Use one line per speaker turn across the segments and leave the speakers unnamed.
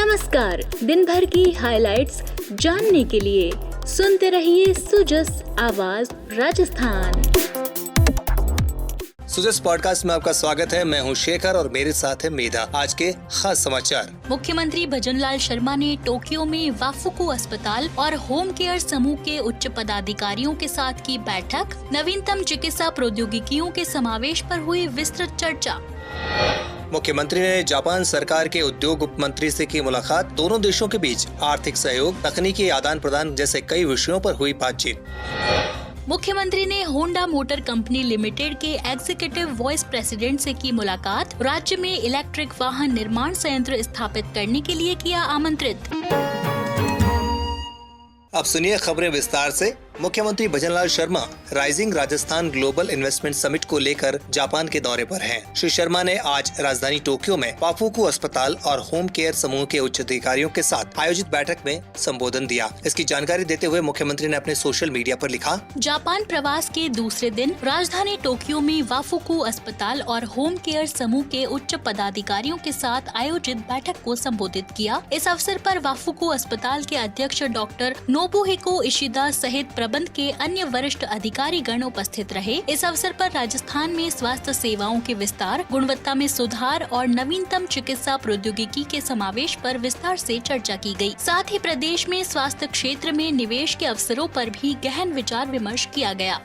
नमस्कार। दिन भर की हाइलाइट्स जानने के लिए सुनते रहिए सुजस आवाज राजस्थान।
सुजस पॉडकास्ट में आपका स्वागत है। मैं हूं शेखर और मेरे साथ है मेधा। आज के खास समाचार।
मुख्यमंत्री भजनलाल शर्मा ने टोक्यो में वाफुकू अस्पताल और होम केयर समूह के उच्च पदाधिकारियों के साथ की बैठक। नवीनतम चिकित्सा प्रौद्योगिकियों के समावेश पर हुई विस्तृत चर्चा।
मुख्यमंत्री ने जापान सरकार के उद्योग उप मंत्री से की मुलाकात। दोनों देशों के बीच आर्थिक सहयोग, तकनीकी आदान प्रदान जैसे कई विषयों पर हुई बातचीत।
मुख्यमंत्री ने होंडा मोटर कंपनी लिमिटेड के एग्जीक्यूटिव वाइस प्रेसिडेंट से की मुलाकात। राज्य में इलेक्ट्रिक वाहन निर्माण संयंत्र स्थापित करने के लिए किया आमंत्रित।
अब सुनिए खबरें विस्तार से। मुख्यमंत्री Bhajanlal Sharma rising Rajasthan global investment summit को लेकर जापान के दौरे पर हैं। श्री शर्मा ने आज राजधानी टोक्यो में वाफुकू अस्पताल और होम केयर समूह के उच्च अधिकारियों के साथ आयोजित बैठक में संबोधन दिया। इसकी जानकारी देते हुए मुख्यमंत्री ने अपने सोशल मीडिया पर लिखा,
जापान प्रवास के दूसरे दिन राजधानी टोक्यो में वाफुकू अस्पताल और होम केयर समूह के उच्च पदाधिकारियों के साथ आयोजित बैठक को संबोधित किया। इस अवसर पर वाफुकू अस्पताल के अध्यक्ष डॉक्टर नोबुहिको इशिदा सहित प्रबंध के अन्य वरिष्ठ अधिकारी गण उपस्थित रहे। इस अवसर पर राजस्थान में स्वास्थ्य सेवाओं के विस्तार, गुणवत्ता में सुधार और नवीनतम चिकित्सा प्रौद्योगिकी के समावेश पर विस्तार से चर्चा की गई। साथ ही प्रदेश में स्वास्थ्य क्षेत्र में निवेश के अवसरों पर भी गहन विचार विमर्श किया गया।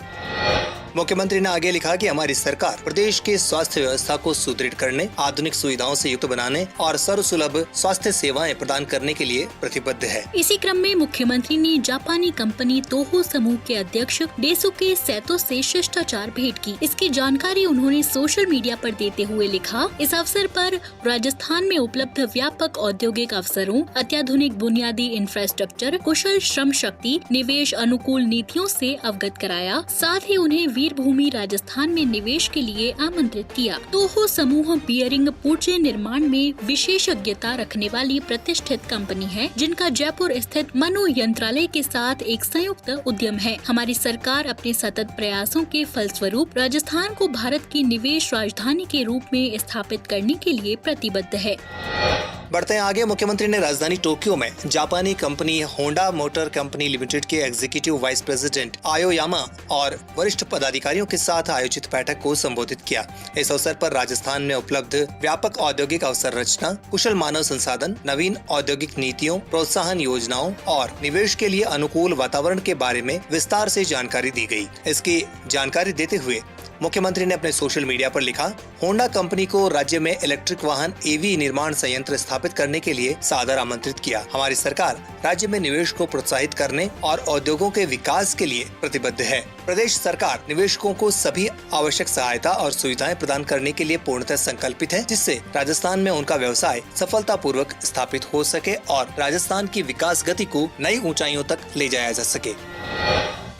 मुख्यमंत्री ने आगे लिखा कि हमारी सरकार प्रदेश के स्वास्थ्य व्यवस्था को सुदृढ़ करने, आधुनिक सुविधाओं से युक्त बनाने और सर्वसुलभ स्वास्थ्य सेवाएं प्रदान करने के लिए प्रतिबद्ध है।
इसी क्रम में मुख्यमंत्री ने जापानी कंपनी तोहो समूह के अध्यक्ष डेसुके सैतो से शिष्टाचार भेंट की। इसकी जानकारी उन्होंने सोशल मीडिया पर देते हुए लिखा, इस अवसर पर राजस्थान में उपलब्ध व्यापक औद्योगिक अवसरों, अत्याधुनिक बुनियादी इंफ्रास्ट्रक्चर, कुशल श्रम शक्ति, निवेश अनुकूल नीतियों से अवगत कराया। साथ ही उन्हें वीरभूमि राजस्थान में निवेश के लिए आमंत्रित किया। तोहो समूह बियरिंग पुर्जे निर्माण में विशेषज्ञता रखने वाली प्रतिष्ठित कंपनी है, जिनका जयपुर स्थित मनु यंत्रालय के साथ एक संयुक्त उद्यम है। हमारी सरकार अपने सतत प्रयासों के फलस्वरूप राजस्थान को भारत की निवेश राजधानी के रूप में स्थापित करने के लिए प्रतिबद्ध है।
बढ़ते हैं आगे। मुख्यमंत्री ने राजधानी टोक्यो में जापानी company Honda motor company limited के एग्जीक्यूटिव वाइस प्रेसिडेंट आयोयामा और वरिष्ठ पदाधिकारियों के साथ आयोजित बैठक को संबोधित किया। इस अवसर पर राजस्थान में उपलब्ध व्यापक औद्योगिक अवसर रचना, कुशल मानव संसाधन, नवीन औद्योगिक नीतियों, प्रोत्साहन योजनाओं और निवेश के लिए अनुकूल वातावरण के बारे में विस्तार से जानकारी दी गई। इसकी जानकारी देते हुए मुख्यमंत्री ने अपने सोशल मीडिया पर लिखा, होंडा कंपनी को राज्य में इलेक्ट्रिक वाहन ईवी निर्माण संयंत्र स्थापित करने के लिए सादर आमंत्रित किया। हमारी सरकार राज्य में निवेश को प्रोत्साहित करने और उद्योगों के विकास के लिए प्रतिबद्ध है। प्रदेश सरकार निवेशकों को सभी आवश्यक सहायता और सुविधाएं प्रदान करने के लिए पूर्णतः संकल्पित है, जिससे राजस्थान में उनका व्यवसाय सफलतापूर्वक स्थापित हो सके और राजस्थान की विकास गति को नई ऊंचाइयों तक ले जाया जा सके।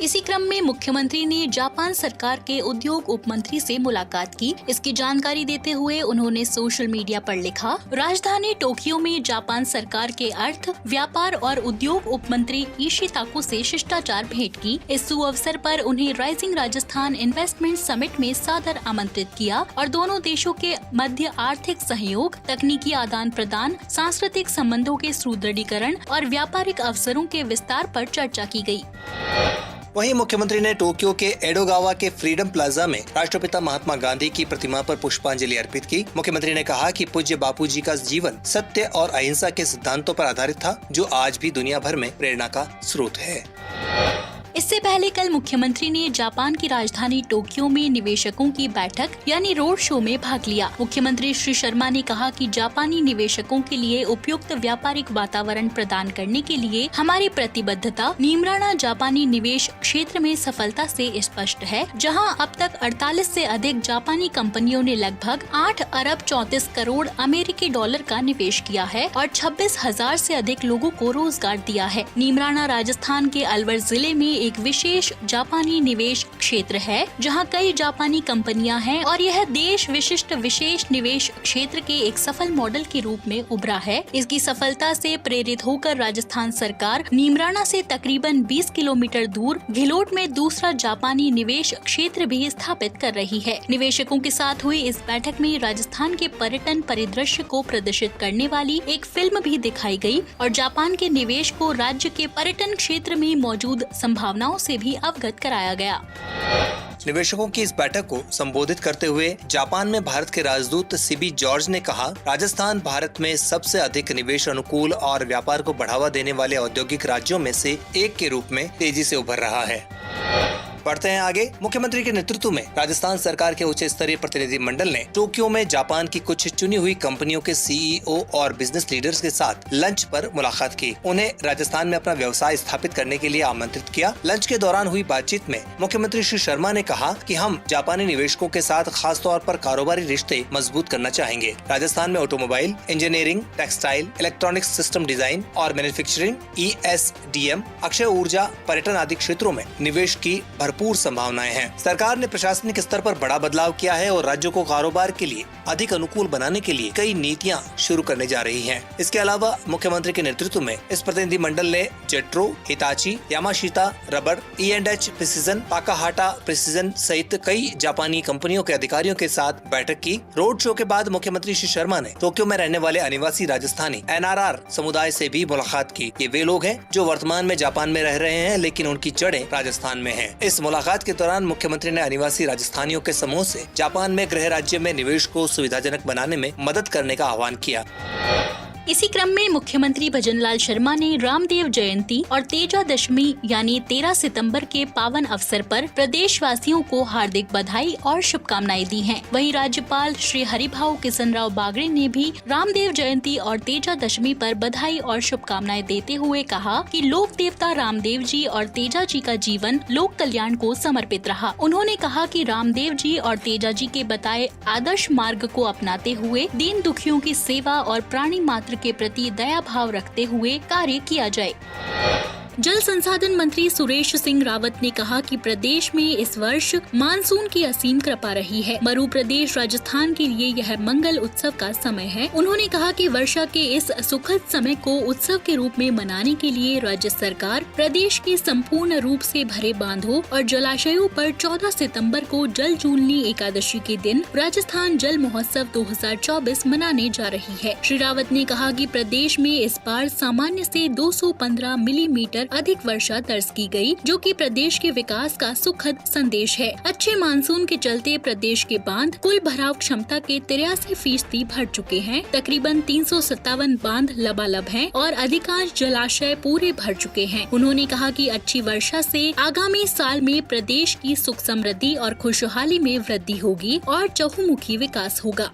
इसी क्रम में मुख्यमंत्री ने जापान सरकार के उद्योग उप मंत्री से मुलाकात की। इसकी जानकारी देते हुए उन्होंने सोशल मीडिया पर लिखा, राजधानी टोक्यो में जापान सरकार के अर्थ, व्यापार और उद्योग उप मंत्री इशिताको से शिष्टाचार भेंट की। इस सुअवसर पर उन्हें राइजिंग राजस्थान इन्वेस्टमेंट समिट में सादर आमंत्रित किया और दोनों देशों के मध्य आर्थिक सहयोग, तकनीकी आदान प्रदान, सांस्कृतिक संबंधों के सुदृढ़ीकरण और व्यापारिक अवसरों के विस्तार पर चर्चा की गयी।
वहीं मुख्यमंत्री ने टोक्यो के एडोगावा के फ्रीडम प्लाजा में राष्ट्रपिता महात्मा गांधी की प्रतिमा पर पुष्पांजलि अर्पित की। मुख्यमंत्री ने कहा कि पूज्य बापूजी का जीवन सत्य और अहिंसा के सिद्धांतों पर आधारित था, जो आज भी दुनिया भर में प्रेरणा का स्रोत है।
इससे पहले कल मुख्यमंत्री ने जापान की राजधानी टोक्यो में निवेशकों की बैठक यानी रोड शो में भाग लिया। मुख्यमंत्री श्री शर्मा ने कहा कि जापानी निवेशकों के लिए उपयुक्त व्यापारिक वातावरण प्रदान करने के लिए हमारी प्रतिबद्धता नीमराणा जापानी निवेश क्षेत्र में सफलता से स्पष्ट है, जहां अब तक 48 से अधिक जापानी कंपनियों ने लगभग 8 अरब 34 करोड़ अमेरिकी डॉलर का निवेश किया है और 26,000 से अधिक लोगों को रोजगार दिया है। नीमराणा राजस्थान के अलवर जिले में एक विशेष जापानी निवेश क्षेत्र है जहां कई जापानी कंपनियां हैं और यह देश विशिष्ट विशेष निवेश क्षेत्र के एक सफल मॉडल के रूप में उभरा है। इसकी सफलता से प्रेरित होकर राजस्थान सरकार नीमराना से तकरीबन 20 किलोमीटर दूर घिलोट में दूसरा जापानी निवेश क्षेत्र भी स्थापित कर रही है। निवेशकों के साथ हुई इस बैठक में राजस्थान के पर्यटन परिदृश्य को प्रदर्शित करने वाली एक फिल्म भी दिखाई गई और जापान के निवेश को राज्य के पर्यटन क्षेत्र में मौजूद संभावनाओं से भी अवगत कराया गया।
निवेशकों की इस बैठक को संबोधित करते हुए जापान में भारत के राजदूत सीबी जॉर्ज ने कहा, राजस्थान भारत में सबसे अधिक निवेश अनुकूल और व्यापार को बढ़ावा देने वाले औद्योगिक राज्यों में से एक के रूप में तेजी से उभर रहा है। बढ़ते हैं आगे। मुख्यमंत्री के नेतृत्व में राजस्थान सरकार के उच्च स्तरीय प्रतिनिधि मंडल ने टोक्यो में जापान की कुछ चुनी हुई कंपनियों के सीईओ और बिजनेस लीडर्स के साथ लंच पर मुलाकात की। उन्हें राजस्थान में अपना व्यवसाय स्थापित करने के लिए आमंत्रित किया। लंच के दौरान हुई बातचीत में मुख्यमंत्री श्री शर्मा ने कहा कि हम जापानी निवेशकों के साथ खास तौर पर कारोबारी रिश्ते मजबूत करना चाहेंगे। राजस्थान में automobile, engineering, textile, electronics system design और मैन्युफैक्चरिंग, ESDM, अक्षय ऊर्जा, पर्यटन आदि क्षेत्रों में निवेश की भरपूर संभावनाएं हैं। सरकार ने प्रशासनिक स्तर पर बड़ा बदलाव किया है और राज्यों को कारोबार के लिए अधिक अनुकूल बनाने के लिए कई नीतियां शुरू करने जा रही हैं। इसके अलावा मुख्यमंत्री के नेतृत्व में इस प्रतिनिधि मंडल ने JETRO, Hitachi, Yamashita rubber, E&H precision, Takahata precision सहित कई जापानी कंपनियों के अधिकारियों के साथ बैठक की। रोड शो के बाद मुख्यमंत्री श्री शर्मा ने टोक्यो में रहने वाले अनिवासी राजस्थानी NRR समुदाय से भी मुलाकात की। ये वे लोग हैं जो वर्तमान में जापान में रह रहे हैं लेकिन उनकी जड़ें राजस्थान में हैं। इस मुलाकात के दौरान मुख्यमंत्री ने अनिवासी राजस्थानियों के समूह से जापान में गृह राज्य में निवेश को सुविधाजनक बनाने में मदद करने का आह्वान किया।
इसी क्रम में मुख्यमंत्री भजनलाल शर्मा ने रामदेव जयंती और तेजा दशमी यानी 13 सितंबर के पावन अवसर पर प्रदेशवासियों को हार्दिक बधाई और शुभकामनाएं दी हैं। वहीं राज्यपाल श्री हरिभाऊ किशनराव बागड़े ने भी रामदेव जयंती और तेजा दशमी पर बधाई और शुभकामनाएं देते हुए कहा कि लोक देवता रामदेव जी और तेजा जी का जीवन लोक कल्याण को समर्पित रहा। उन्होंने कहा कि रामदेव जी और तेजा जी के बताए आदर्श मार्ग को अपनाते हुए दीन दुखियों की सेवा और प्राणी मात्र के प्रति दया भाव रखते हुए कार्य किया जाए। जल संसाधन मंत्री सुरेश सिंह रावत ने कहा कि प्रदेश में इस वर्ष मानसून की असीम कृपा रही है। मरु प्रदेश राजस्थान के लिए यह मंगल उत्सव का समय है। उन्होंने कहा कि वर्षा के इस सुखद समय को उत्सव के रूप में मनाने के लिए राज्य सरकार प्रदेश के संपूर्ण रूप से भरे बांधों और जलाशयों पर 14 सितंबर को जल जूलनी एकादशी के दिन राजस्थान जल महोत्सव 2024 मनाने जा रही है। श्री रावत ने कहा कि प्रदेश में इस बार सामान्य से 215 मिलीमीटर अधिक वर्षा दर्ज की गई, जो कि प्रदेश के विकास का सुखद संदेश है। अच्छे मानसून के चलते प्रदेश के बांध कुल भराव क्षमता के 83% भर चुके हैं। तकरीबन 357 बांध लबालब हैं और अधिकांश जलाशय पूरे भर चुके हैं। उन्होंने कहा कि अच्छी वर्षा से आगामी साल में प्रदेश की सुख समृद्धि और खुशहाली में वृद्धि होगी और चहुमुखी विकास होगा।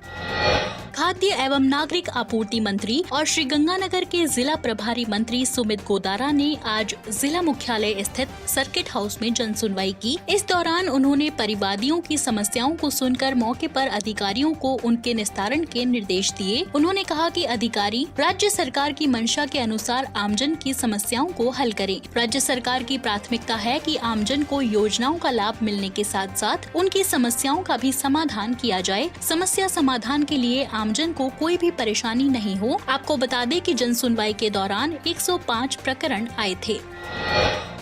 खाद्य एवं नागरिक आपूर्ति मंत्री और श्रीगंगानगर के जिला प्रभारी मंत्री सुमित गोदारा ने आज जिला मुख्यालय स्थित सर्किट हाउस में जन सुनवाई की। इस दौरान उन्होंने परिवादियों की समस्याओं को सुनकर मौके पर अधिकारियों को उनके निस्तारण के निर्देश दिए। उन्होंने कहा कि अधिकारी राज्य सरकार की मंशा के अनुसार आमजन की समस्याओं को हल करें। राज्य सरकार की प्राथमिकता है कि आमजन को योजनाओं का लाभ मिलने के साथ साथ उनकी समस्याओं का भी समाधान किया जाए। समस्या समाधान के लिए आमजन को कोई भी परेशानी नहीं हो। आपको बता दें कि जन सुनवाई के दौरान 105 प्रकरण आए थे।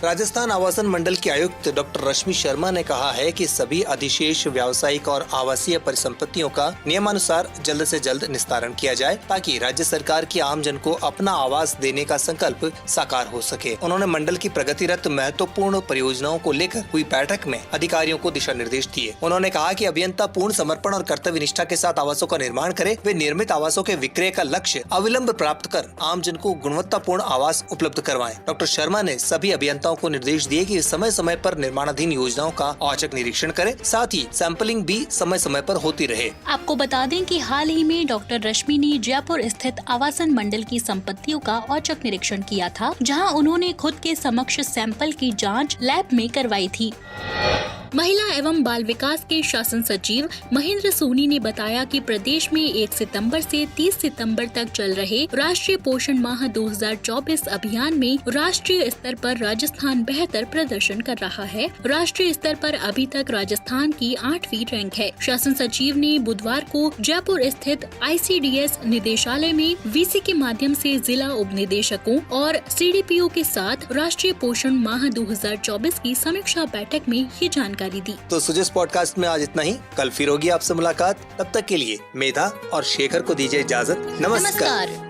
राजस्थान आवासन मंडल की आयुक्त डॉक्टर रश्मि शर्मा ने कहा है कि सभी अधिशेष व्यावसायिक और आवासीय परिसंपत्तियों का नियमानुसार जल्द से जल्द निस्तारण किया जाए ताकि राज्य सरकार की आमजन को अपना आवास देने का संकल्प साकार हो सके। उन्होंने मंडल की प्रगतिरत महत्वपूर्ण परियोजनाओं को लेकर हुई बैठक में अधिकारियों को दिशा निर्देश दिए। उन्होंने कहा कि अभियंता पूर्ण समर्पण और कर्तव्य निष्ठा के साथ आवासों का निर्माण करे। वे निर्मित आवासों के विक्रय का लक्ष्य अविलंब प्राप्त कर आमजन को गुणवत्तापूर्ण आवास उपलब्ध करवाएं। डॉक्टर शर्मा ने सभी अभियंताओं को निर्देश दिए कि समय समय पर निर्माणाधीन योजनाओं का औचक निरीक्षण करें, साथ ही सैंपलिंग भी समय समय पर होती रहे।
आपको बता दें कि हाल ही में डॉक्टर रश्मि ने जयपुर स्थित आवासन मंडल की संपत्तियों का औचक निरीक्षण किया था, जहां उन्होंने खुद के समक्ष सैंपल की जांच लैब में करवाई थी। महिला एवं बाल विकास के शासन सचिव महेंद्र सोनी ने बताया कि प्रदेश में 1 सितंबर से 30 सितंबर तक चल रहे राष्ट्रीय पोषण माह 2024 अभियान में राष्ट्रीय स्तर पर राजस्थान बेहतर प्रदर्शन कर रहा है। राष्ट्रीय स्तर पर अभी तक राजस्थान की 8वीं रैंक है। शासन सचिव ने बुधवार को जयपुर स्थित ICDS निदेशालय में VC के माध्यम से जिला उप निदेशकों और CDPO के साथ राष्ट्रीय पोषण माह 2024 की समीक्षा बैठक में ये जानकारी दी।
तो सुजस पॉडकास्ट में आज इतना ही। कल फिर होगी आपसे मुलाकात। तब तक के लिए मेधा और शेखर को दीजिए इजाजत। नमस्कार।